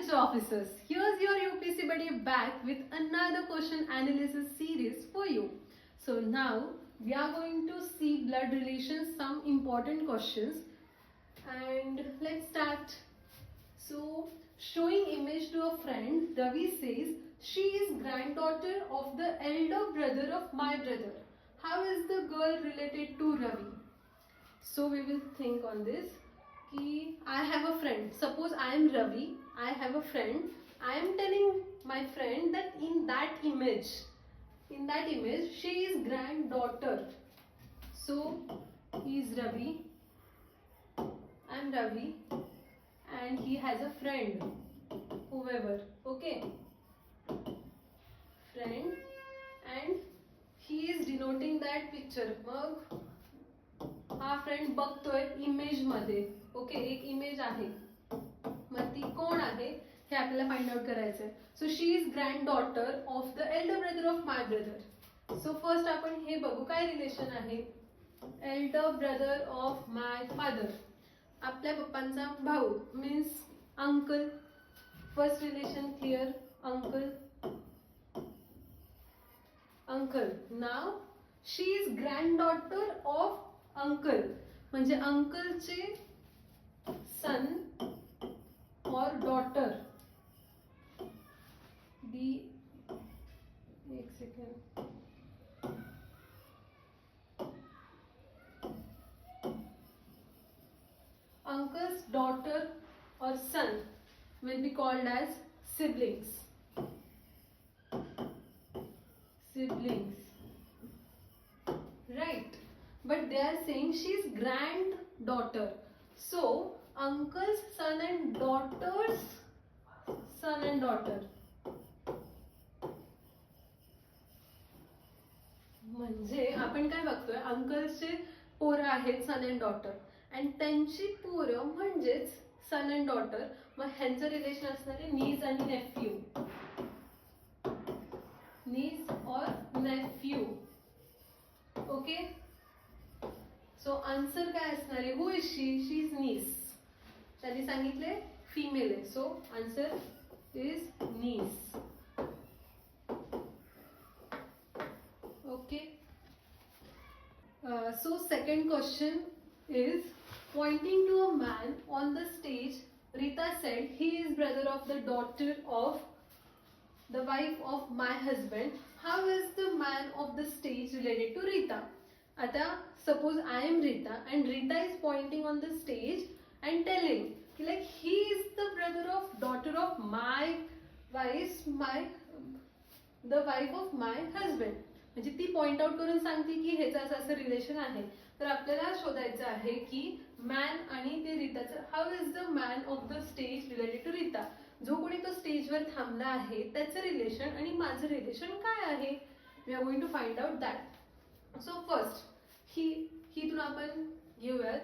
future officers. Here's your UPSC buddy back with another question analysis series for you. So now we are going to see blood relations, some important questions, and let's start. So showing image to a friend, Ravi says she is granddaughter of the elder brother of my brother. How is the girl related to Ravi? So we will think on this. I have a friend. Suppose I am Ravi. I have a friend. I am telling my friend that in that image, she is granddaughter. So he is Ravi. I am Ravi, and he has a friend. Whoever, okay, friend, and he is denoting that picture. मग हा friend बघतोय image मध्ये. Okay, एक image आहे, मग ती कोण आहे हे आपल्याला find out करायचंय. So she is grand daughter of the Elder brother of my brother. So first आपण हे बघू काय रिलेशन आहे. Elder brother of my father, आपल्या पप्पांचा भाऊ, means uncle. First relation clear, uncle. Uncle. Now she is grand daughter of uncle, म्हणजे अंकलचे सन और daughter. दी एक second. Uncle's daughter or son will be called as siblings. Siblings, right? But they are saying she is granddaughter. So uncle's son and daughter's son and daughter. म्हणजे आपण काय बघतोय, अंकलचे पोरं आहेत सन and daughter, आणि त्यांची पोरं म्हणजेच सन अँड डॉटर. मग ह्यांचं रिलेशन असणार आहे नीज आणि नेफ्यू. नीज और नेफ्यू. ओके, सो आन्सर काय असणार आहे. Who is she? She is niece. त्यांनी सांगितले फिमेल आहे, so answer is niece. Okay, so second question is, pointing to a man on the stage, Rita said he is brother of the daughter of the wife of my husband. How is the man of the stage related to Rita? आता suppose I am Rita and Rita is pointing on the stage and telling like he is the brother of daughter of my the wife of my husband. म्हणजे ती point out करून सांगते की ह्याचं असं असं relation आहे. तर आपल्याला शोधायचं आहे की मॅन आणि ते रीताचं. How is the man of the stage related to Rita? जो कोणी तो स्टेजवर थांबला आहे त्याचं रिलेशन आणि माझं रिलेशन काय आहे. We are going to find out that. So first ही आपण घेऊयात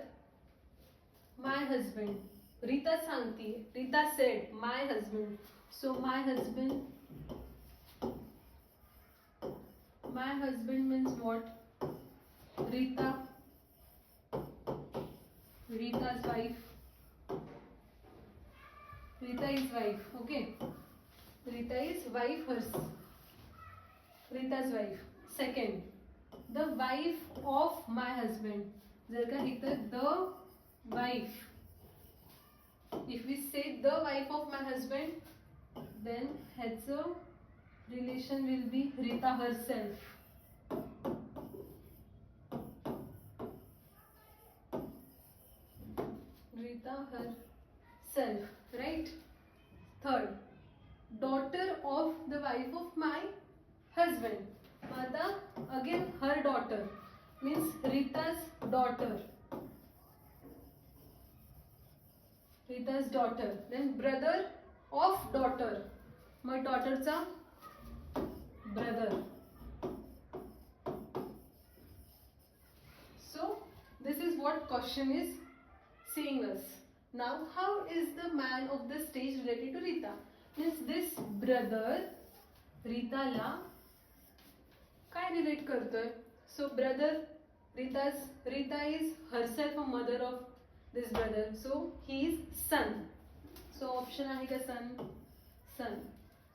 माय हजबंड. रीता सांगते, Rita said my husband. So my husband, my husband means what? Rita, Rita's wife. Rita is wife, okay? Rita is wife, Rita's wife. Second, the wife of my husband. जर का इथं the wife, if we say the wife of my husband, then ह्याचं relation will be Rita herself. Rita herself, right? Third, daughter of the wife of my husband. Mata again her daughter means Rita's daughter. Rita's daughter. Then brother of daughter. My daughterचा brother. So this is what question is saying us. Now how is the man of the stage related to Rita? Means this brother Rita ला काय relate करतोय. So brother, Rita is herself a mother of this brother, so he is son. So option आहे का son? Son.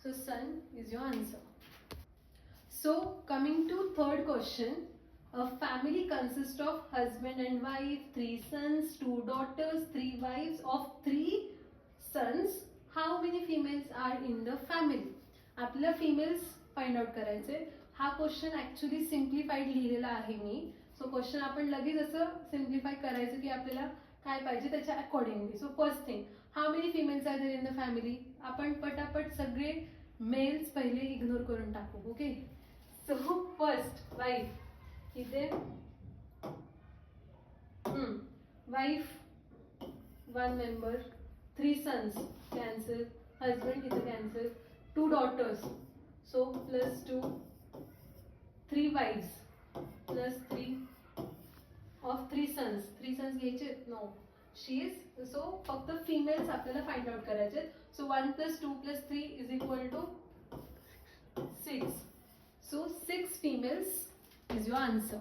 So son is your answer. So coming to third question, a family consists of husband and wife, 3 sons, 2 daughters, 3 wives. Of 3 sons, how many females are in the family? आपल्याला females find out करायचे. हा question actually simplified लिहिलेला आहे मी. So question आपण लगेच असं simplify करायचं की आपल्याला काय पाहिजे त्याच्या accordingly. So first thing, how many females are there in the family? आपण पटापट सगळे मेल्स पहिले इग्नोर करून टाकू. ओके, सो फर्स्ट वाईफ इथे, wife 1 member, 3 sons cancel, husband इथे cancel, 2 daughters, so +2, 3 wives plus 3 of 3 sons. 3 sons घ्यायचे? No, she is. So फक्त फिमेल्स आपल्याला फाइंड आउट करायचे. So 1 + 2 + 3 is equal to 6. So 6 females is your answer.